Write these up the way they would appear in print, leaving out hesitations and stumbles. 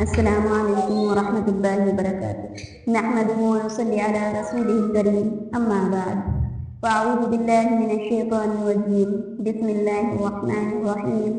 السلام علیکم ورحمۃ اللہ وبرکاتہ نحمده ونصلی علی رسوله الکریم اما بعد فاعوذ باللہ من الشیطان الرجیم بسم اللہ الرحمن الرحیم۔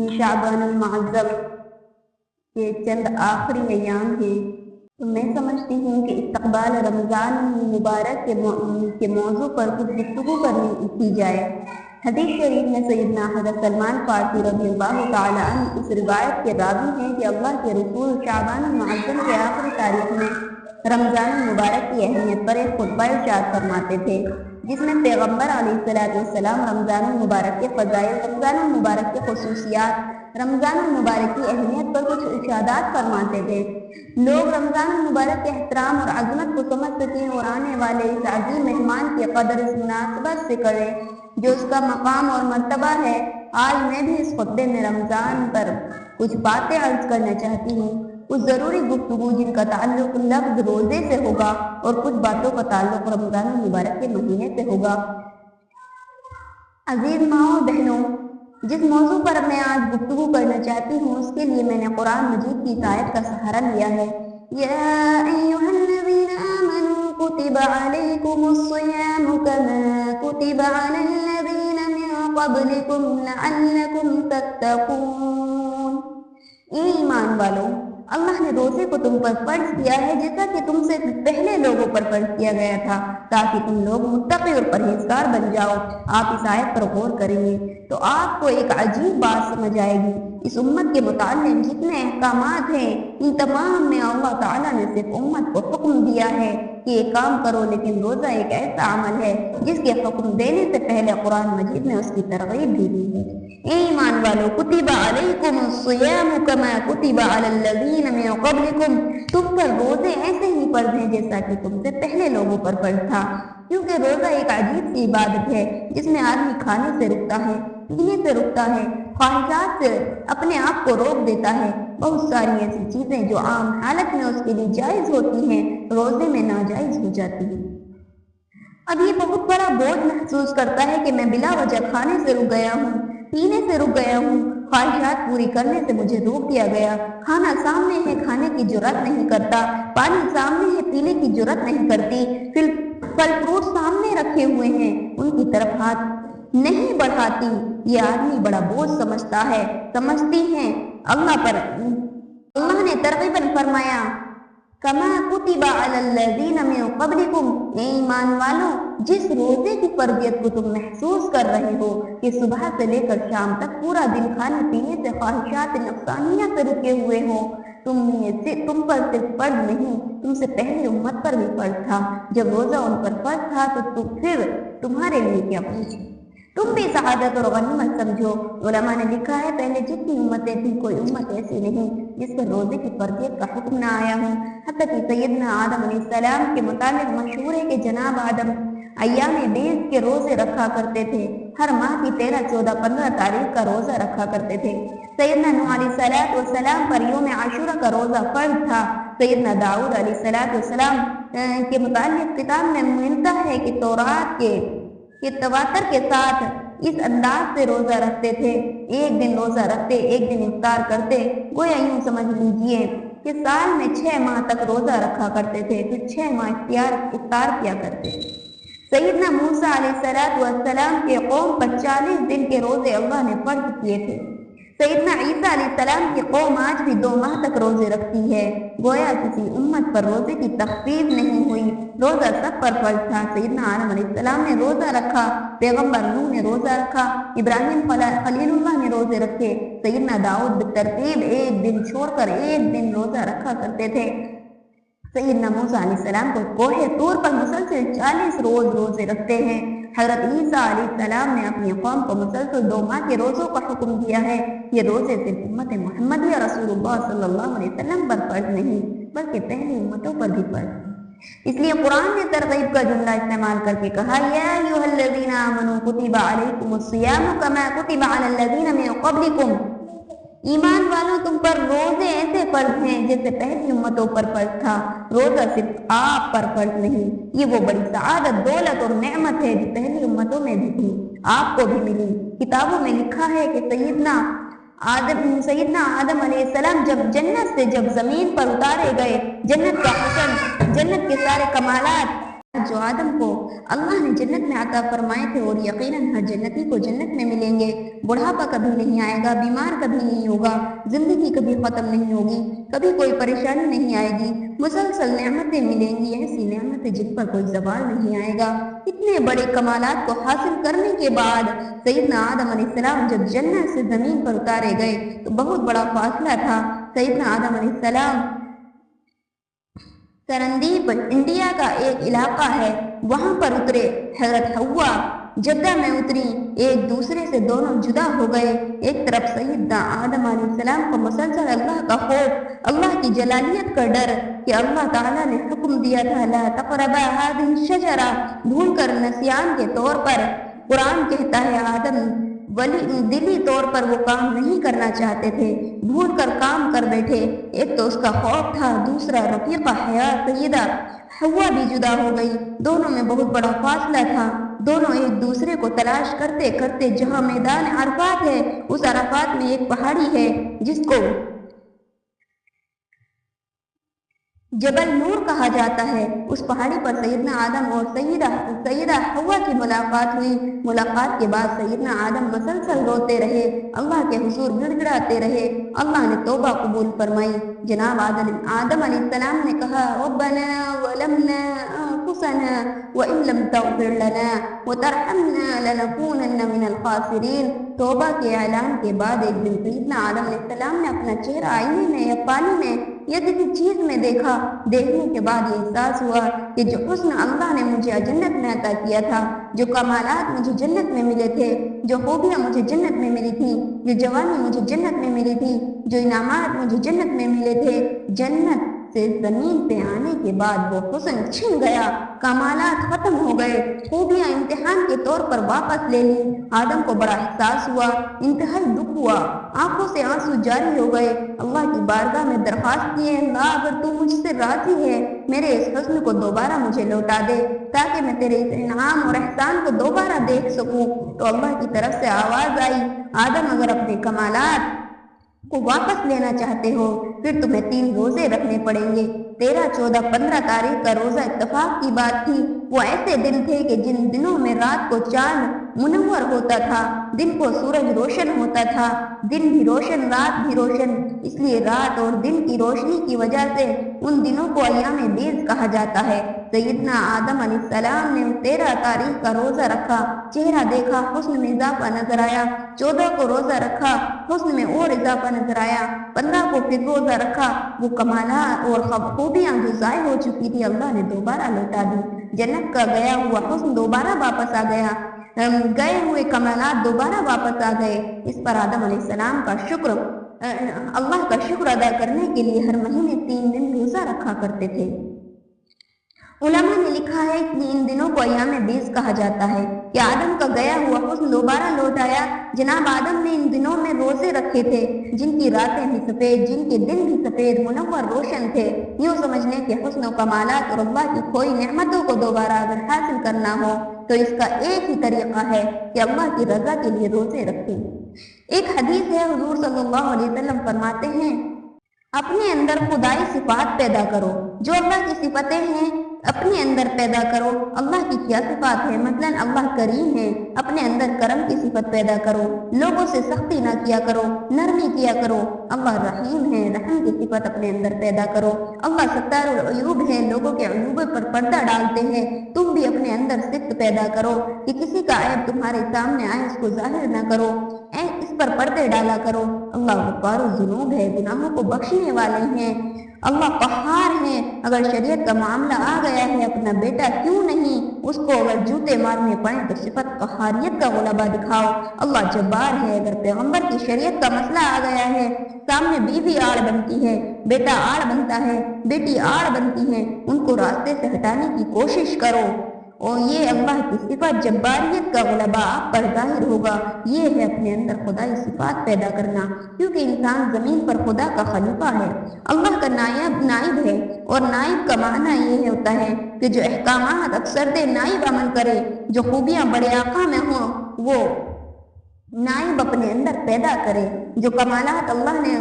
یہ شعبان المعظم کے چند آخری ایام ہیں تو میں سمجھتی ہوں کہ استقبال رمضان مبارک کے موضوع پر کچھ گفتگو کرنی کی جائے۔ حدیث شریف میں سیدنا حضرت سلمان فارسی رضی اللہ تعالیٰ عنہ اس روایت کے راوی ہیں کہ اللہ کے رسول شعبان المعظم کے آخری تاریخ میں رمضان المبارک کی اہمیت پر ایک خطبہ ارشاد فرماتے تھے، جس میں پیغمبر علیہ السلام رمضان المبارک کے فضائل، رمضان المبارک کے خصوصیات، رمضان المبارک کی اہمیت پر کچھ ارشادات فرماتے تھے۔ لوگ رمضان المبارک کے احترام اور عظمت کو سمجھ سکیں اور آنے والے اس عظیم مہمان کی قدر اس مناسبت سے کریں جو اس کا مقام اور مرتبہ ہے۔ آج میں بھی اس خطبے میں رمضان پر کچھ باتیں عرض کرنا چاہتی ہوں، کچھ ضروری گفتگو جن کا تعلق لفظ روزے سے ہوگا اور کچھ باتوں کا تعلق رمضان المبارک کے مہینے سے ہوگا۔ عزیز ماؤں اور بہنوں، جس موضوع پر میں آج گفتگو کرنا چاہتی ہوں اس کے لیے میں نے قرآن مجید کی آیت کا سہارا لیا ہے۔ یا ایھا الذین آمنوا کتب علیکم الصیام کما کتب علی الذین من قبلکم لعلکم تتقون۔ اے ایمان والو، اللہ نے روزے کو تم پر فرض کیا ہے جیسا کہ تم سے پہلے لوگوں پر فرض کیا گیا تھا، تاکہ تم لوگ متقی اور پرہیزگار بن جاؤ۔ آپ اس آیت پر غور کریں گے تو آپ کو ایک عجیب بات سمجھ آئے گی۔ اس امت کے متعلق جتنے احکامات ہیں ان تمام میں اللہ تعالیٰ نے صرف امت کو حکم دیا ہے کہ یہ کام کرو، لیکن روزہ ایک ایسا عمل ہے جس کے حکم دینے سے پہلے قرآن مجید نے اس کی ترغیب بھی دی ہے۔ اے ایمان والو، کتب علیکم الصیام کما کتب علی الذین من قبلکم، تم پر روزے ایسے ہی فرض ہیں جیسا کہ تم سے پہلے لوگوں پر فرض تھا، کیونکہ روزہ ایک عجیب سی عبادت ہے جس میں آدمی کھانے سے رکتا ہے، پینے سے رکتا ہے، خواہشات سے اپنے آپ کو روک دیتا ہے۔ بہت ساری ایسی چیزیں جو عام حالت میں اس کے لیے جائز ہوتی ہیں روزے میں ناجائز ہو جاتی ہیں۔ اب یہ بہت بڑا بوجھ محسوس کرتا ہے کہ میں بلا وجہ کھانے سے رک گیا ہوں، پینے سے رک گیا ہوں، خواہشات پوری کرنے سے مجھے روک دیا گیا، کھانا سامنے ہے کھانے کی جرات نہیں کرتا، پانی سامنے ہے پینے کی جرات نہیں کرتی، پھل فروٹ سامنے رکھے ہوئے ہیں ان کی طرف ہاتھ نہیں بڑھاتی۔ یہ آدمی بڑا بوجھ سمجھتا ہے، سمجھتی ہیں۔ اللہ نے ترغیباً فرمایا کما کتب علی الذین من قبلکم، اے ایمان والو، جس روزے کی فرضیت کو تم محسوس کر رہے ہو کہ صبح سے لے کر شام تک پورا دن کھانے پینے سے خواہشات نفسانیہ سے رکے ہوئے ہو، تم پر صرف فرض نہیں، تم سے پہلے امت پر بھی فرض تھا۔ جب روزہ ان پر فرض تھا تو پھر تمہارے لیے کیا پوچھے؟ تم بھی سعادت اور غنیمت سمجھو۔ علماء نے لکھا ہے پہلے جتنی امتیں تھیں کوئی امت ایسی نہیں جس پر روزے کی فرضیت کا حکم نہ آیا ہو، حتیٰ کہ سیدنا آدم علیہ السلام کے متعلق مشہور ہے کہ جناب آدم ایام بیض کے روزے رکھا کرتے تھے، ہر ماہ کی 13، 14، 15 تاریخ کا روزہ رکھا کرتے تھے۔ سیدنا نوح علیہ السلام پر یوم عاشورہ کا روزہ فرض تھا۔ سیدنا داؤد علیہ السلام کے متعلق کتاب میں ملتا ہے کہ تورات کے تواتر کے ساتھ اس انداز سے روزہ رکھتے تھے، ایک دن روزہ رکھتے، ایک دن افطار کرتے۔ گویا یوں سمجھ لیجئے کہ سال میں 6 ماہ تک روزہ رکھا کرتے تھے، پھر 6 ماہ افطار کیا کرتے۔ سیدنا موسیٰ علیہ السلام کے قوم پر 40 دن کے روزے اللہ نے فرض کیے تھے۔ سیدنا عیسیٰ علیہ السلام کی قوم آج بھی 2 ماہ تک روزے رکھتی ہے۔ گویا کسی امت پر روزے کی تخفیف نہیں ہوئی، روزہ سب پر فرض تھا۔ سیدنا آدم علیہ السلام نے روزہ رکھا، پیغمبر نوح نے روزہ رکھا، ابراہیم خلیل اللہ نے روزے رکھے، سیدنا داؤد بالترتیب ایک دن چھوڑ کر ایک دن روزہ رکھا کرتے تھے۔ سیدنا موسیٰ علیہ السلام کو کوہ طور پر مسلسل 40 روز روزے رکھتے ہیں۔ حضرت عیسیٰ علیہ السلام نے اپنی قوم کو مسلسل 2 ماہ کے روزوں کا حکم دیا ہے۔ یہ روزے صرف امت محمدیہ رسول اللہ صلی اللہ علیہ وسلم پر فرض نہیں بلکہ پہلی امتوں پر بھی فرض ہے۔ اس لیے قرآن نے ترغیب کا جملہ استعمال کر کے کہا یا ایھا الذین آمنوا کتب علیکم الصیام کما کتب علی الذین من قبلکم، ایمان والوں تم پر روزے ایسے فرض ہیں جیسے پہلی امتوں پر فرض تھا۔ روزہ صرف آپ پر فرض نہیں، یہ وہ بڑی سعادت، دولت اور نعمت ہے جو پہلی امتوں میں بھی تھی، آپ کو بھی ملی۔ کتابوں میں لکھا ہے کہ سیدنا सैयदना आदम अलैहिस्सलाम जब जमीन पर उतारे गए, जन्नत का हुस्न, जन्नत के सारे कमालात जो आदम को अल्लाह ने जन्नत में अता फरमाए थे, और यकीनन हर जन्नती को जन्नत में मिलेंगे। बुढ़ापा कभी नहीं आएगा, बीमार कभी नहीं होगा, जिंदगी कभी खत्म नहीं होगी, कभी कोई परेशानी नहीं आएगी, मुसलसल नेमतें मिलेंगी, ऐसी नेमतें जिन पर कोई ज़वाल नहीं आएगा। इतने बड़े कमालात को हासिल करने के बाद सैयदना आदम अलैहिस्सलाम जब जन्नत से ज़मीन पर उतारे गए तो बहुत बड़ा फासला था। सैयदना आदम अलैहिस्सलाम सरंदीप इंडिया का एक इलाका है, वहां पर उतरे। हजरत हव्वा जद्दा में उतरी, एक दूसरे से दोनों जुदा हो गए। एक तरफ सैयदना आदम अलैहिस्सलाम को मुसलसल अल्लाह का खौफ, अल्लाह की जलालियत का डर कि अल्लाह ताला ने हुक्म दिया था ला तक़रबा हाज़िही शजरा, भूल कर नसियान के तौर पर कुरान कहता है आदम दिली तौर पर वो काम नहीं करना चाहते थे, भूल कर काम कर बैठे। एक तो उसका खौफ था, दूसरा रफीका हयात सैयदा हव्वा भी जुदा हो गई। दोनों में बहुत बड़ा फासला था। दोनों एक दूसरे को तलाश करते करते जहां मैदान अरफात है, उस अरफात में एक पहाड़ी है जिसको जबल नूर कहा जाता है। उस पहाड़ी पर सैयदना आदम और सैयदा हव्वा की मुलाकात हुई। मुलाकात के बाद सैयदना आदम मुसलसल रोते रहे, अल्लाह के हुजूर गिड़गिड़ाते रहे। अल्लाह ने तौबा कबूल फरमाई। जनाब आदम अलैहिस्सलाम ने कहा रब्बना वलमना अनफुसना व इन लम तग़फिर लना व तरहमना लनकूनन्न मिनल खासिरीन। तौबा के ऐलान के बाद एक दिन सैयदना आदम अलैहिस्सलाम ने अपना चेहरा आईने में या पानी में या किसी चीज में देखा। देखने के बाद ये एहसास हुआ कि जो हुस्न अल्लाह ने मुझे जन्नत में अता किया था, जो कमालात मुझे जन्नत में मिले थे, जो खूबियाँ मुझे जन्नत में मिली थी, जो जवानी मुझे जन्नत में मिली थी, जो इनामात मुझे जन्नत में मिले थे, जन्नत से जमीन पे आने के बाद वो हुस्न छिन गया, कमालात खत्म हो गए, खूबियाँ इम्तिहान के तौर पर वापस ले ली। आदम को बड़ा एहसास हुआ, इंतहाई दुख हुआ, आंखों से आंसू जारी हो गए। अल्लाह की बारगाह में दरख्वास्त किए, अल्लाह अगर तू मुझसे राजी है, मेरे इस हुस्न को दोबारा मुझे लौटा दे ताकि मैं तेरे इस इनाम और एहसान को दोबारा देख सकूं। तो अल्लाह की तरफ से आवाज आई, आदम अगर अपने कमालात को वापस लेना चाहते हो फिर तुम्हें 3 रोजे रखने पड़ेंगे। 13, 14, 15 तारीख का रोजा इत्तफाक की बात थी। वो ऐसे दिन थे कि जिन दिनों में रात को चांद मुनव्वर होता था, दिन को सूरज रोशन होता था, दिन भी रोशन रात भी रोशन। इसलिए रात और दिन की रोशनी की वजह से उन दिनों को अय्याम बीज कहा जाता है। सैयदना आदम अलैहिस्सलाम ने 13 तारीख का रोजा रखा, चेहरा देखा, हुस्न में इजाफा नजर आया। 14 को रोजा रखा, हुस्न में और इजाफा नजर आया। 15 को फिर रोजा रखा, वो कमाला और खूबियां जो ज़ाय हो चुकी थी अल्लाह ने दोबारा लौटा दी। जन्नत का गया हुआ हुस्न दोबारा वापस आ गया, गए हुए कमालात दोबारा वापस आ गए। इस पर आदम अलैहिस्सलाम का शुक्र अल्लाह का शुक्र अदा करने के लिए हर महीने 3 दिन रोजा रखा करते थे। उलमा ने लिखा है कि इन दिनों को अय्याम बीज कहा जाता है कि आदम का गया हुआ हुस्न दोबारा लौट आया। जनाब आदम ने इन दिनों में रोजे रखे थे जिनकी रातें भी सफेद, जिनके दिन भी सफेद मुनव्वर रोशन थे। यूँ समझने के हुस्न कमालात और अल्लाह की खोई नेमतों को दोबारा अगर हासिल करना हो तो इसका एक ही तरीका है कि अल्लाह की रजा के लिए रोजे रखें। एक हदीस है, हुजूर सल्लल्लाहु अलैहि वसल्लम फरमाते हैं, अपने अंदर खुदाई सिफात पैदा करो। जो अल्लाह की सिफतें हैं अपने अंदर पैदा करो। अल्लाह की क्या सिफात है? मतलब अल्लाह करीम है, अपने अंदर करम की सिफत पैदा करो। लोगों से सख्ती ना किया करो, नरमी किया करो। अल्लाह रहीम है, रहम की सिफत अपने अंदर पैदा करो। अल्लाह सत्तारुल अयूब है, लोगों के अयूब पर पर्दा डालते हैं। तुम भी अपने अंदर सिफ्त पैदा करो कि किसी का ऐब तुम्हारे सामने आए उसको जाहिर ना करो, इस पर पर्दे डाला करो। अल्लाह गफ्फारुज़ ज़ुनूब है, गुनाहों को बख्शने वाले हैं। अल्लाह कहार है, अगर शरीयत का मामला आ गया है, अपना बेटा क्यों नहीं, उसको अगर जूते मारने पड़े तो सिफत कहारियत का गुलाबा दिखाओ। अल्लाह जब्बार है, अगर पैगंबर की शरीयत का मसला आ गया है, सामने बीवी आड़ बनती है, बेटा आड़ बनता है, बेटी आड़ बनती है, उनको रास्ते से हटाने की कोशिश करो। और ये अल्लाह की सिफत जब्बारियत का गुलाबा आप पर जाहिर होगा। ये है अपने अंदर खुदाई सिफात पैदा करना, क्योंकि इंसान जमीन पर खुदा का खलीफा है, अल्लाह का नाइब है। और नाइब का माना ये होता है कि जो अहकामात अक्सर दे नाइब अमल करे, जो खूबियाँ बड़े आका में हों वो नाइब अपने अंदर पैदा करे। जो कमालात अल्लाह ने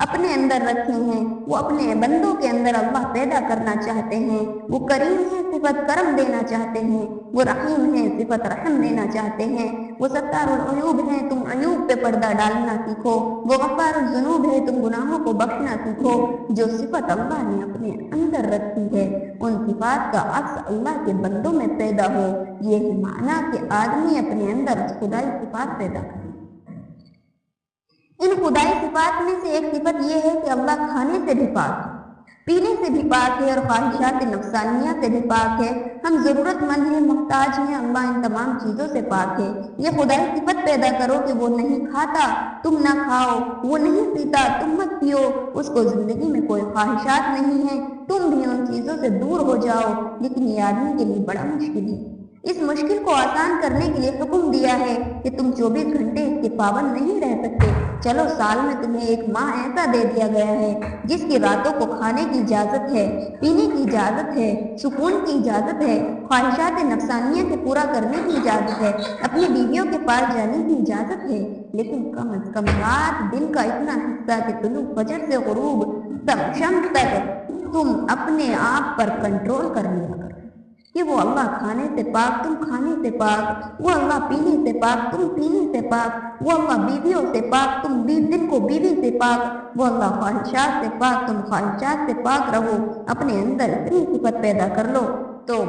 अपने अंदर रखे हैं वो अपने बंदों के अंदर अल्लाह पैदा करना चाहते हैं। वो करीम है, सिफत करम देना चाहते हैं। वो रहीम है, सिफत रहम देना चाहते हैं। वो सत्तारुल अयूब है, तुम अयूब पे पर्दा डालना सीखो। वो गफ्फारुल ज़ुनूब है, तुम गुनाहों को बख्शना सीखो। जो सिफत अल्लाह ने अपने अंदर रखी है उन सिफात का अक्स अल्लाह के बंदों में पैदा हो, यही माना कि आदमी अपने अंदर खुदाई सिफात पैदा करे। इन खुदाई सिफात में से एक सिफत यह है कि अल्लाह खाने से भी पाक है, पीने से भी पाक है और ख्वाहिशात नफ्सानिया से भी पाक है। हम ज़रूरतमंद हैं, मोहताज हैं, अल्लाह इन तमाम चीज़ों से पाक है। ये खुदाई सिफत पैदा करो कि वो नहीं खाता तुम ना खाओ, वो नहीं पीता तुम मत पियो, उसको ज़िंदगी में कोई ख्वाहिशात नहीं है, तुम भी उन चीज़ों से दूर हो जाओ। लेकिन ये आदमी के लिए बड़ा मुश्किल है। इस मुश्किल को आसान करने के लिए हुक्म दिया है कि तुम 24 घंटे इसके पाबंद नहीं रह सकते। चलो साल में तुम्हें एक माह ऐसा दे दिया गया है जिसकी रातों को खाने की इजाज़त है, पीने की इजाज़त है, सुकून की इजाज़त है, ख्वाहिशात नफ्सानिया के पूरा करने की इजाज़त है, अपनी बीवियों के पास जाने की इजाज़त है। लेकिन कम अज कम रात दिन का इतना हिस्सा कि तुलू फजर से गुरूब शम्स तक तुम अपने आप पर कंट्रोल कर लिया करो कि वो अल्लाह खाने से पाक तुम खाने से पाक, वो अल्लाह पीने से पाक तुम पीने से पाक, वो अल्लाह बीवियों से पाक तुम दिन को बीवी से पाक, वो अल्लाह ख्वाहिशात से पाक तुम ख्वाहिशात से पाक रहो। अपने अंदर इतनी सिफत पैदा कर लो तो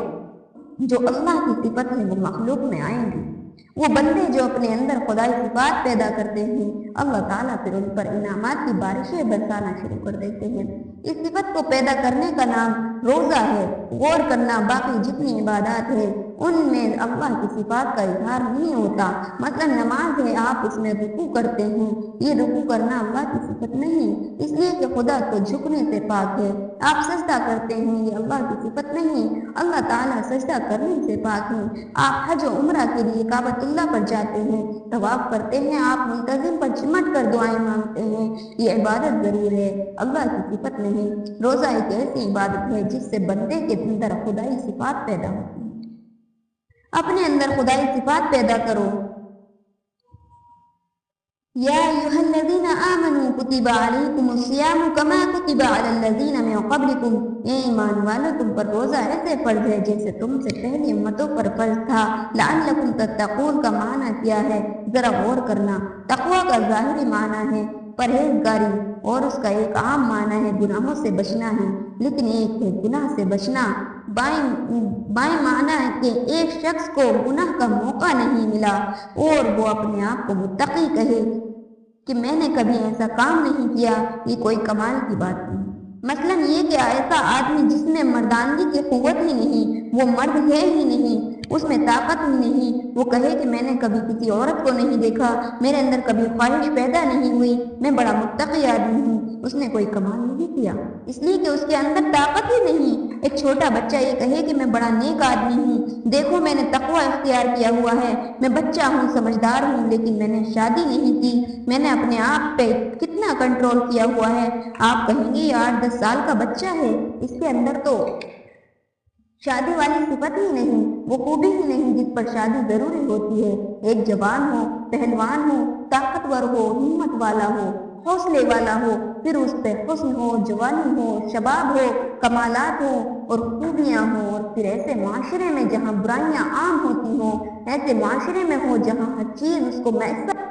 जो अल्लाह की सिफत है वो मखलूक में आएंगी। वो बंदे जो अपने अंदर खुदाई सिफात पैदा करते हैं अल्लाह ताला फिर उन पर इनामात की बारिशें बरसाना शुरू कर देते हैं। इस सिफत को पैदा करने का नाम रोज़ा है। गौर करना, बाकी जितनी इबादत है उनमें अल्लाह की सिफात का इजहार नहीं होता। मतलब नमाज है, आप उसमें रुकू करते हैं, ये रुकू करना अल्लाह की सिफत नहीं, इसलिए कि खुदा तो झुकने से पाक है। आप सजदा करते हैं, ये अल्लाह की सिफत नहीं, अल्लाह ताला सजदा करने से पाक है। आप हज और उम्रा के लिए काबतुल्लाह पर जाते हैं, तवाफ करते हैं, आप मुंतजिम पर चिमट कर दुआएं मांगते हैं, ये इबादत जरूर है, अल्लाह की सिफत नहीं। रोज़ा एक ऐसी इबादत है जिससे बंदे के अंदर खुदाई सिफात पैदा होती है। अपने अंदर खुदाई सिफात पैदा करो। या अय्युहल्लज़ीना आमनू कुतिबा अलैकुमुस्सियामु कमा कुतिबा अलल्लज़ीना मिन क़ब्लिकुम, ये ईमान वालों तुम पर रोज़ा ऐसे फर्ज है जैसे तुमसे पहली उम्मतों पर फर्ज था। लअल्लकुम तत्तक़ून का माना क्या है, जरा गौर करना। तक़वा का ज़ाहिरी माना है परहेजगारी और उसका एक आम माना है गुनाहों से बचना है, लेकिन एक है गुनाह से बचना। बाएं माना है कि एक शख्स को गुनाह का मौका नहीं मिला और वो अपने आप को मुत्तकी कहे कि मैंने कभी ऐसा काम नहीं किया, ये कोई कमाल की बात नहीं। मसलन ये कि ऐसा आदमी जिसमें मर्दानगी की कुव्वत ही नहीं, वो मर्द है ही नहीं, उसमें ताकत ही नहीं, वो कहे कि मैंने कभी किसी औरत को नहीं देखा, मेरे अंदर कभी ख्वाहिश पैदा नहीं हुई, मैं बड़ा मुत्तकी आदमी हूँ, उसने कोई कमाल नहीं किया, इसलिए कि उसके अंदर ताकत ही नहीं। एक छोटा बच्चा ये कहे कि मैं बड़ा नेक आदमी हूँ, देखो मैंने तकवा इख्तियार किया हुआ है, मैं बच्चा हूँ, समझदार हूँ, लेकिन मैंने शादी नहीं की, मैंने अपने आप पे कितना कंट्रोल किया हुआ है। आप कहेंगे ये 8-10 साल का बच्चा है, इसके अंदर तो शादी वाली सिफत ही नहीं, वो खूबी ही नहीं जिस पर शादी जरूरी होती है। एक जवान हो, पहलवान हो, ताकतवर हो, हिम्मत वाला हो, हौसले वाला हो, फिर उस पर हुस्न हो, जवानी हो, शबाब हो, कमालात हो और खूबियाँ हो, और फिर ऐसे माशरे में जहाँ बुराइयाँ आम होती हो, ऐसे माशरे में हो जहाँ हर चीज़ उसको मैसर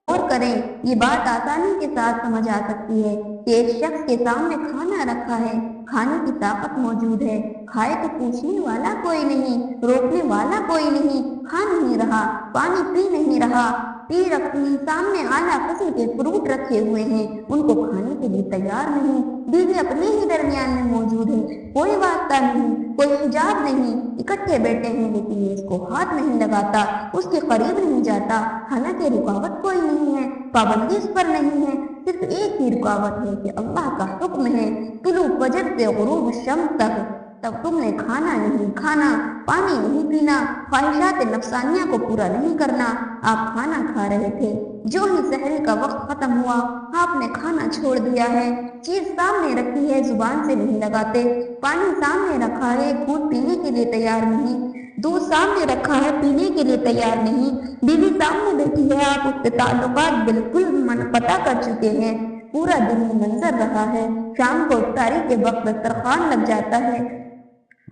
और करें। ये बात आसानी के साथ समझ आ सकती है कि एक शख्स के सामने खाना रखा है, खाने की ताकत मौजूद है, खाए तो पूछने वाला कोई नहीं, रोकने वाला कोई नहीं, खा नहीं रहा, पानी पी नहीं रहा, सामने आला किस्म के फ्रूट रखे हुए हैं, उनको खाने के लिए तैयार नहीं, बीवी अपने ही दरमियान में मौजूद है, कोई वास्ता नहीं, कोई हिजाब नहीं, इकट्ठे बैठे हैं, लेकिन ये इसको हाथ नहीं लगाता, उसके करीब नहीं जाता, हालांकि रुकावट कोई नहीं है, पाबंदी इस पर नहीं है, सिर्फ एक ही रुकावट है कि अल्लाह का हुक्म है तुलू फजर से गुरूब शम्स तक तब तुमने खाना नहीं खाना, पानी नहीं पीना, ख्वाहिशात नफ्सानिया को पूरा नहीं करना। आप खाना खा रहे थे, जो ही सहरी का वक्त खत्म हुआ आपने खाना छोड़ दिया है, चीज सामने रखी है जुबान से नहीं लगाते, पानी सामने रखा है घूंट पीने के लिए तैयार नहीं, دودھ سامنے رکھا ہے، پینے کے لیے تیار نہیں، بیوی سامنے بیٹھی ہے، آپ اس سے تعلقات بالکل منقطع کر چکے ہیں، پورا دن یہ منظر رہا ہے، شام کو افطاری کے وقت دسترخوان لگ جاتا ہے،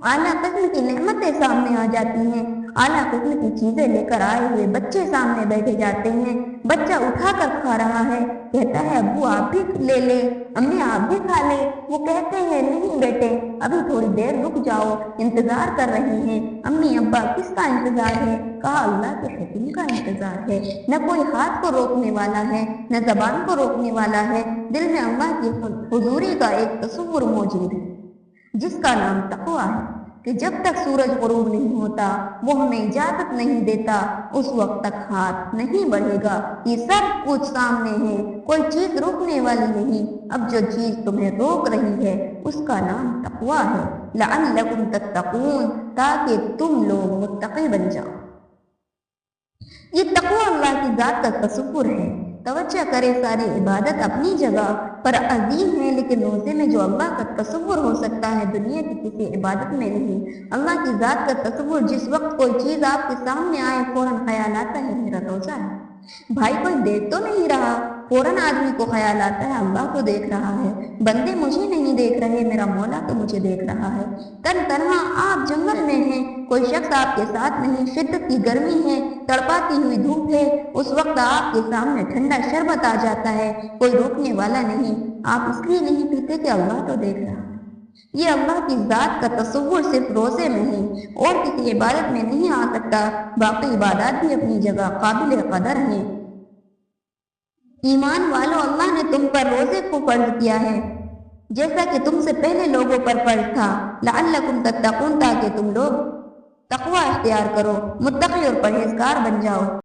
اعلیٰ قسم کی نعمتیں سامنے آ جاتی ہیں، اعلیٰ قسم کی چیزیں لے کر آئے ہوئے بچے سامنے بیٹھے جاتے ہیں، بچہ اٹھا کر کھا رہا ہے، کہتا ہے ابو آپ بھی لے لیں، امی آپ بھی کھا لیں، وہ کہتے ہیں نہیں بیٹے ابھی تھوڑی دیر رک جاؤ، انتظار کر رہے ہیں، امی ابا کس کا انتظار ہے؟ کہا اللہ کے حکم کا انتظار ہے، نہ کوئی ہاتھ کو روکنے والا ہے، نہ زبان کو روکنے والا ہے، دل میں اللہ کی حضوری کا ایک تصور موجود ہے جس کا نام تقویٰ ہے، کہ جب تک سورج غروب نہیں ہوتا وہ ہمیں اجازت نہیں دیتا اس وقت تک ہاتھ نہیں بڑھے گا، یہ سب کچھ سامنے ہے، کوئی چیز روکنے والی نہیں، اب جو چیز تمہیں روک رہی ہے اس کا نام تقویٰ ہے، لعلکم تتقون، تاکہ تم لوگ متقی بن جاؤ۔ یہ تقویٰ اللہ کی ذات کا تصور ہے۔ توجہ کرے ساری عبادت اپنی جگہ پر عظیم ہے، لیکن روزے میں جو اللہ کا تصور ہو سکتا ہے دنیا کی کسی عبادت میں نہیں۔ اللہ کی ذات کا تصور، جس وقت کوئی چیز آپ کے سامنے آئے فوراً خیال آتا ہے میرا روزہ ہے، بھائی کوئی دیکھ تو نہیں رہا، فوراً آدمی کو خیال آتا ہے اللہ کو دیکھ رہا ہے، بندے مجھے نہیں دیکھ رہے، میرا مولا تو مجھے دیکھ رہا ہے، تنہا آپ جنگل میں ہیں، کوئی شخص آپ کے ساتھ نہیں، شدت کی گرمی ہے، تڑپاتی ہوئی دھوپ ہے، اس وقت آپ کے سامنے ٹھنڈا شربت آ جاتا ہے، کوئی روکنے والا نہیں، آپ اس لیے نہیں پیتے کہ اللہ تو دیکھ رہا ہے۔ یہ اللہ کی ذات کا تصور صرف روزے میں ہی اور کسی عبادت میں نہیں آ سکتا، باقی عبادات بھی اپنی جگہ قابل قدر ہیں۔ ایمان والو، اللہ نے تم پر روزے کو فرض کیا ہے جیسا کہ تم سے پہلے لوگوں پر فرض تھا، لعلکم تتقون، تاکہ تم لوگ تقوی اختیار کرو، متقی اور پرہیزگار بن جاؤ۔